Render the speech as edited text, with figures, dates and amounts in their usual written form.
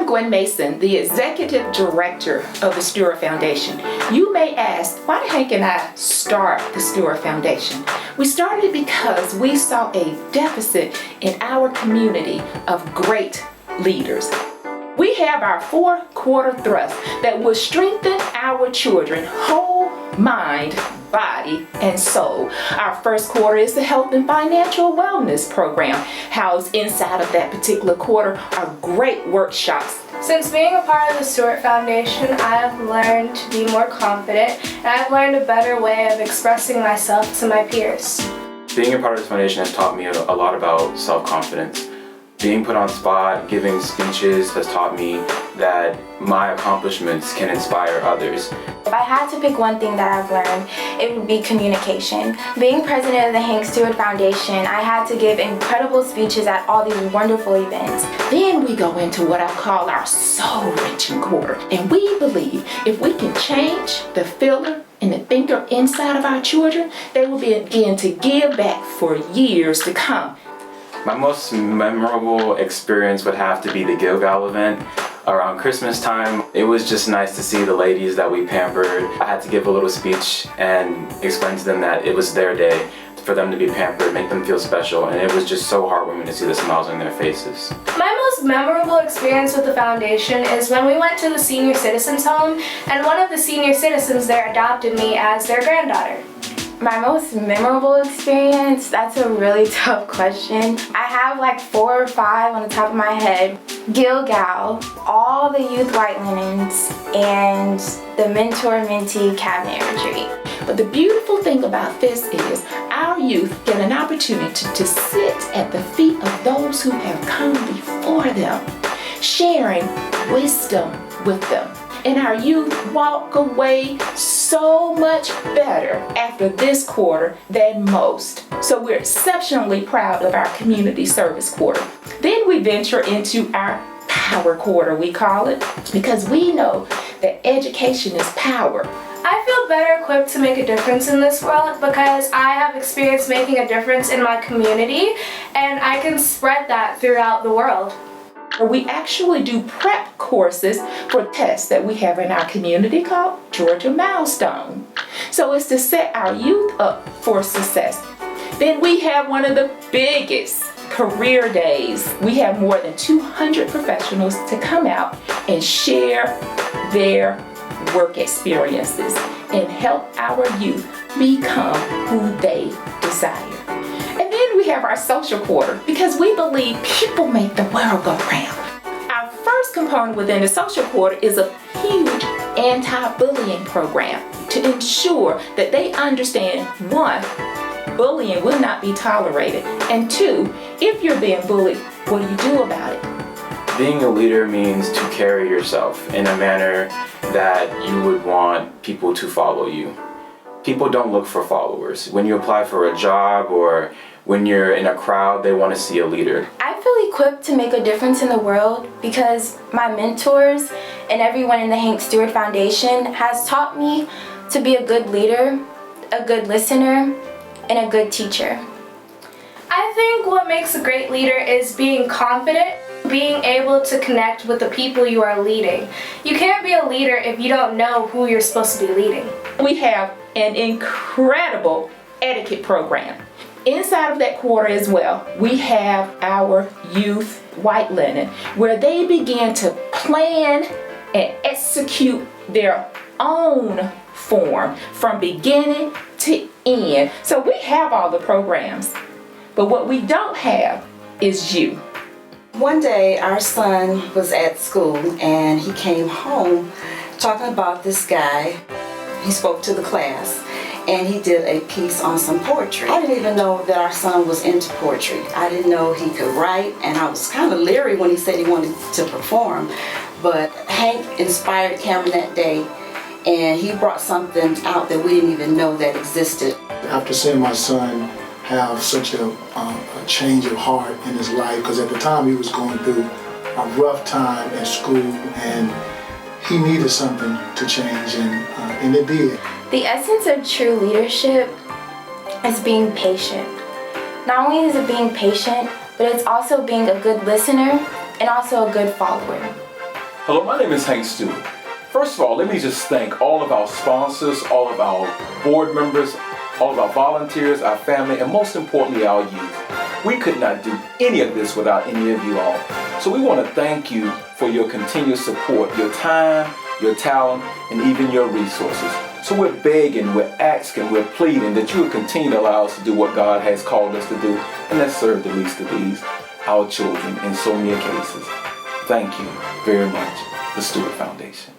I'm Gwen Mason, the Executive Director of the Stewart Foundation. You may ask, why did Hank and I start the Stewart Foundation? We started because we saw a deficit in our community of great leaders. We have our 4-quarter thrust that will strengthen our children, whole mind, body, and soul. Our first quarter is the Health and Financial Wellness Program. Housed inside of that particular quarter are great workshops. Since being a part of the Stewart Foundation, I have learned to be more confident, and I've learned a better way of expressing myself to my peers. Being a part of this foundation has taught me a lot about self-confidence. Being put on spot, giving speeches has taught me that my accomplishments can inspire others. If I had to pick one thing that I've learned, it would be communication. Being president of the Hank Stewart Foundation, I had to give incredible speeches at all these wonderful events. Then we go into what I call our soul-wrenching quarter. And we believe if we can change the feeler and the thinker inside of our children, they will begin to give back for years to come. My most memorable experience would have to be the Gilgal event around Christmas time. It was just nice to see the ladies that we pampered. I had to give a little speech and explain to them that it was their day for them to be pampered, make them feel special, and it was just so heartwarming to see the smiles on their faces. My most memorable experience with the foundation is when we went to the senior citizens home, and one of the senior citizens there adopted me as their granddaughter. My most memorable experience, that's a really tough question. I have like 4 or 5 on the top of my head. Gilgal, all the youth white linens, and the mentor-mentee cabinet retreat. But the beautiful thing about this is our youth get an opportunity to sit at the feet of those who have come before them, sharing wisdom with them. And our youth walk away so much better after this quarter than most. So we're exceptionally proud of our community service quarter. Then we venture into our power quarter, we call it, because we know that education is power. I feel better equipped to make a difference in this world because I have experienced making a difference in my community, and I can spread that throughout the world. We actually do prep courses for tests that we have in our community called Georgia Milestone. So it's to set our youth up for success. Then we have one of the biggest career days. We have more than 200 professionals to come out and share their work experiences and help our youth become who they desire. And then we have our social quarter because we believe people make the world go round. Our first component within the social quarter is a huge anti-bullying program to ensure that they understand, 1, bullying will not be tolerated, and 2, if you're being bullied, what do you do about it? Being a leader means to carry yourself in a manner that you would want people to follow you. People don't look for followers. When you apply for a job or when you're in a crowd, they want to see a leader. I feel equipped to make a difference in the world because my mentors and everyone in the Hank Stewart Foundation has taught me to be a good leader, a good listener, and a good teacher. I think what makes a great leader is being confident, being able to connect with the people you are leading. You can't be a leader if you don't know who you're supposed to be leading. We have an incredible etiquette program. Inside of that quarter as well, we have our youth white linen, where they begin to plan and execute their own form from beginning to end. So we have all the programs, but what we don't have is you. One day our son was at school and he came home talking about this guy. He spoke to the class and he did a piece on some poetry. I didn't even know that our son was into poetry. I didn't know he could write, and I was kind of leery when he said he wanted to perform. But Hank inspired Cameron that day, and he brought something out that we didn't even know that existed. After seeing my son have such a change of heart in his life, because at the time he was going through a rough time at school, and he needed something to change, and it did. The essence of true leadership is being patient. Not only is it being patient, but it's also being a good listener and also a good follower. Hello, my name is Hank Stewart. First of all, let me just thank all of our sponsors, all of our board members, all of our volunteers, our family, and most importantly, our youth. We could not do any of this without any of you all. So we want to thank you for your continued support, your time, your talent, and even your resources. So we're begging, we're asking, we're pleading that you will continue to allow us to do what God has called us to do, and let's serve the least of these, our children, in so many cases. Thank you very much, the Stewart Foundation.